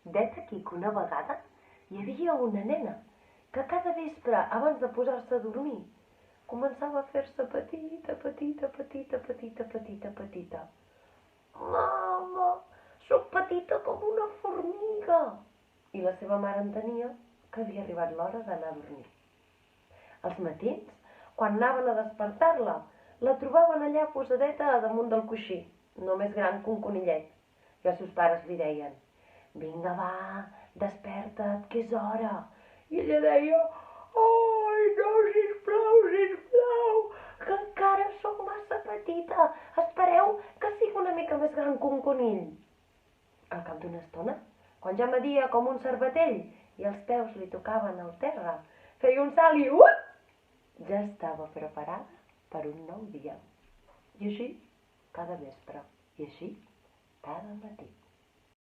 Vet aquí que una vegada hi havia una nena que cada vespre, abans de posar-se a dormir, començava a fer-se petita, petita, petita, petita, petita, petita. Mama, sóc petita com una formiga. I la seva mare entenia que havia arribat l'hora d'anar a dormir. Els matins, quan anaven a despertar-la, la trobaven allà posadeta damunt del coixí, no més gran que un conillet. I els seus pares li deien: vinga, va, desperta't, que és hora. I ella deia: ai, no, sisplau, que encara sóc massa petita. Espereu que sigui una mica més gran que un conill. Al cap d'una estona, quan ja media com un cervatell i els peus li tocaven al terra, feia un salt i ja estava preparada per un nou dia. I així cada vespre, i així cada matí.